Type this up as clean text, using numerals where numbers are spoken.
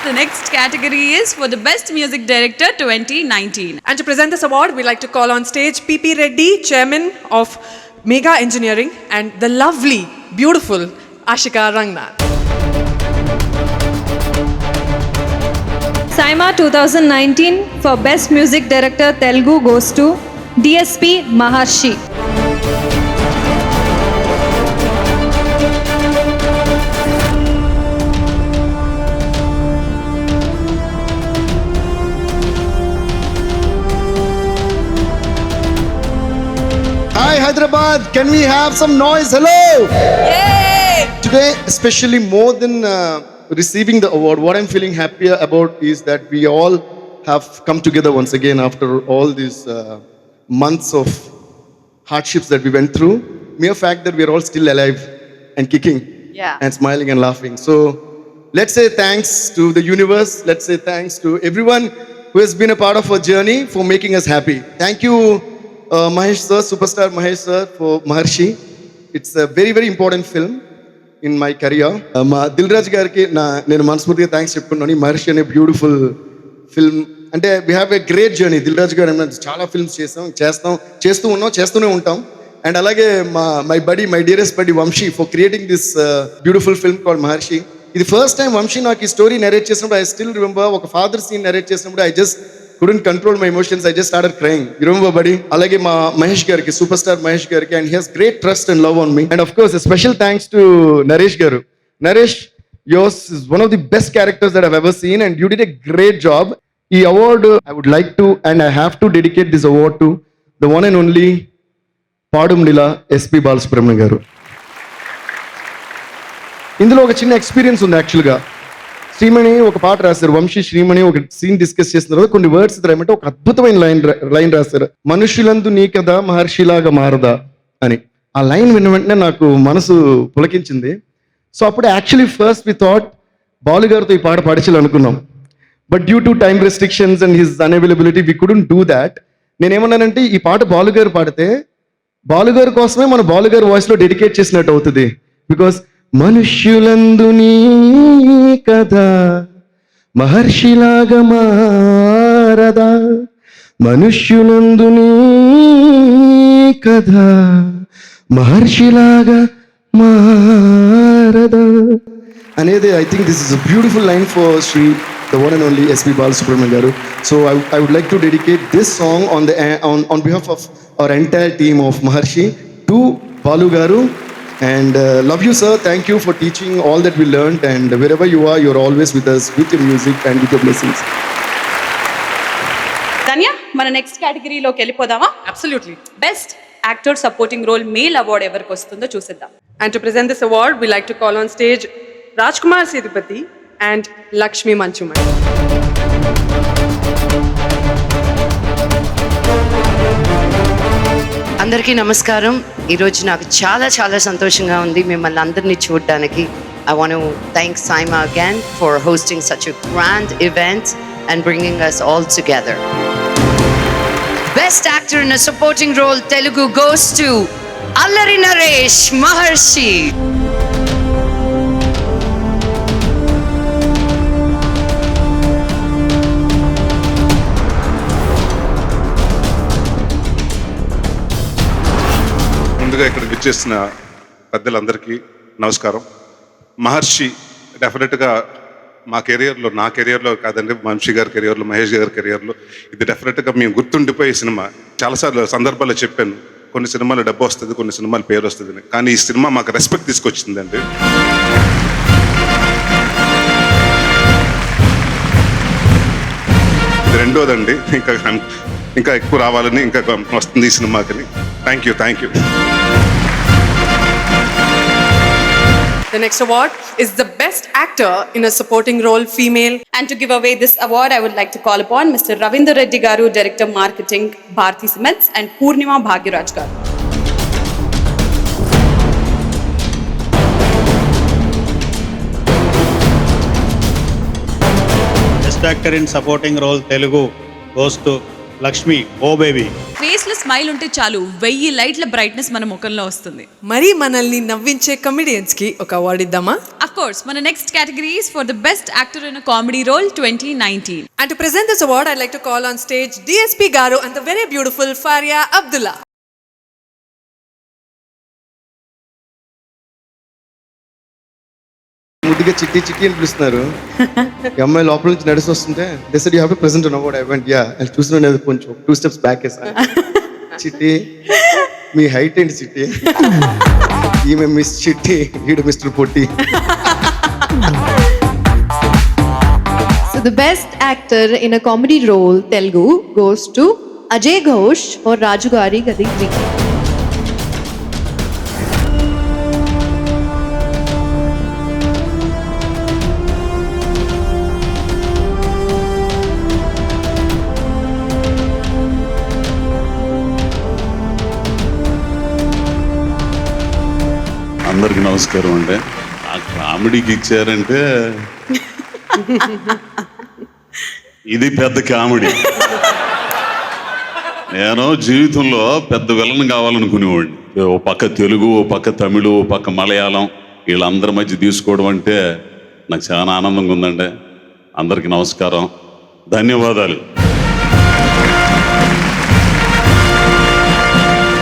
The next category is for the Best Music Director 2019. And to present this award, we'd like to call on stage P.P. Reddy, Chairman of Mega Engineering, and the lovely, beautiful Ashika Rangnath. SIMA 2019 for Best Music Director Telugu goes to DSP Maharshi. Hi Hyderabad, can we have some noise? Hello! Yay! Today, especially more than receiving the award, what I'm feeling happier about is that we all have come together once again after all these months of hardships that we went through. Mere fact that we are all still alive and kicking and smiling and laughing. So let's say thanks to the universe. Let's say thanks to everyone who has been a part of our journey for making us happy. Thank you, Mahesh sir, superstar Mahesh sir, for Maharshi. It's a very, very important film in my career. మా దిల్ రాజు గారికి నేను మనస్ఫూర్తిగా thanks చెప్పుకున్నాను. మహర్షి అనే beautiful film అంటే we have a great journey. Dil Raju garu చాలా films చేస్తూనే ఉంటాం. అండ్ అలాగే my dearest buddy Vamshi for creating this beautiful film called Maharshi. ఇది ఫస్ట్ టైం వంశీ నాకు ఈ స్టోరీ నెరేట్ చేసినప్పుడు ఐ స్టిల్ రిమెంబర్ ఒక ఫాదర్ సీన్ నెరేట్ చేసినప్పుడు I just couldn't control my emotions. I just started crying. You remember, buddy? Alage ma Mahesh gariki, superstar Mahesh gariki, and he has great trust and love on me. And of course, a special thanks to Naresh garu. Naresh, yours is one of the best characters that I've ever seen, and you did a great job. Ee award I would like to, and I have to dedicate this award to the one and only Padum Lila SP Balasubramanian garu. ఇందులో ఒక చిన్న experience ఉంది యాక్చువల్గా. శ్రీమణి ఒక పాట రాశారు, వంశీ శ్రీమణి ఒక scene discuss చేసిన తర్వాత కొన్ని వర్డ్స్ రాయమంటే ఒక అద్భుతమైన లైన్ రాశారు, మనుషులందు నీ కదా మహర్షిలాగా మారదా అని. ఆ లైన్ విన్న వెంటనే నాకు మనసు పులకించింది. సో అప్పుడు actually first we thought Balu గారితో ఈ పాట పాడించాలనుకున్నాం. But due to time restrictions and his unavailability we couldn't do that. నేనేమన్నానంటే ఈ పాట బాలు గారు పాడితే బాలు గారి కోసమే మన బాలు గారి వాయిస్లో డెడికేట్ చేసినట్టు అవుతుంది. బికాస్ మనుష్యులందు నీ కదా మహర్షిలాగా మారదా, మనుష్యులందు నీ కదా మహర్షిలాగా మారదా అనేది. I think this is a beautiful line for Shri the one and only SP Balasubramanian garu. So I would like to dedicate this song on behalf of our entire team of Maharshi to Balu garu. And love you sir, thank you for teaching all that we learned, and wherever you are, you're always with us with your music and with your blessings. Danya, మన next కేటగిరీలోకి వెళ్ళిపోదామా? Absolutely. Best actor supporting role male award ఎవరికి వస్తుందో చూసేద్దాం. And to present this award, we'd like to call on stage Rajkumar Sethupathi and Lakshmi Manchuman. అందరికీ నమస్కారం. ఈరోజు నాకు చాలా చాలా సంతోషంగా ఉంది మిమ్మల్ని అందరినీ చూడడానికి. I want to thank SIMA again for hosting such a grand event and bringing us all together. Best actor in a supporting role Telugu goes to Allari Naresh Maharshi. ముందుగా ఇక్కడ విచ్చేసిన పెద్దలందరికీ నమస్కారం. మహర్షి డెఫినెట్గా నా కెరియర్లో కాదండి, వంశీ గారి కెరియర్లో, మహేష్ గారి కెరియర్లో ఇది డెఫినెట్గా మేము గుర్తుండిపోయే సినిమా. చాలాసార్లు సందర్భాల్లో చెప్పాను, కొన్ని సినిమాలు డబ్బు వస్తుంది, కొన్ని సినిమాలు పేరు వస్తుంది, కానీ ఈ సినిమా మాకు రెస్పెక్ట్ తీసుకొచ్చిందండి. ఇది రెండోదండి, ఇంకా ఎక్కువ రావాలని, ఇంకా వస్తుంది ఈ సినిమాకి. Thank you. The next award is the best actor in a supporting role female. And to give away this award, I would like to call upon Mr. Ravindra Reddy garu, Director Marketing, Bharti Cements, and Purnima Bhagyaraj garu. Best actor in supporting role Telugu goes to Lakshmi oh baby. Face లో smile ఉంటే చాలు 1000 లైట్ల brightness మన ముఖంలో వస్తుంది. మరి మనల్ని నవ్వించే comedians కి ఒక అవార్డు ఇద్దామా? అఫ్ కోర్స్ మన next category is for the best actor in a comedy role 2019. And to present this award, I'd like to call on stage DSP Garu and the very beautiful Faria Abdullah. ముద్దుగా చిట్టి చిట్టి అని పిలుస్తున్నారు. ఈ అమ్మాయి లోపల నుంచి నడిచి వస్తుంటే they said you have to present an award. I went yeah అని చూస్తున్నాను కొంచెం 2 steps బ్యాక్ వేసాను. చిట్టి మీ హైట్ ఏంటి చిట్టి? ఈమె మిస్ చిట్టి, వీడు mister Potti. So the best actor in a comedy role Telugu goes to Ajay Ghosh or Raju Gari Gadi 3. అందరికి నమస్కారం అండి. ఆ కామెడీకి ఇచ్చారంటే ఇది పెద్ద కామెడీ. నేను జీవితంలో పెద్ద విలన్ కావాలనుకునేవాడిని. ఓ పక్క తెలుగు, ఓ పక్క తమిళు, ఓ పక్క మలయాళం, వీళ్ళందరి మధ్య తీసుకోవడం అంటే నాకు చాలా ఆనందంగా ఉందండి. అందరికీ నమస్కారం, ధన్యవాదాలు.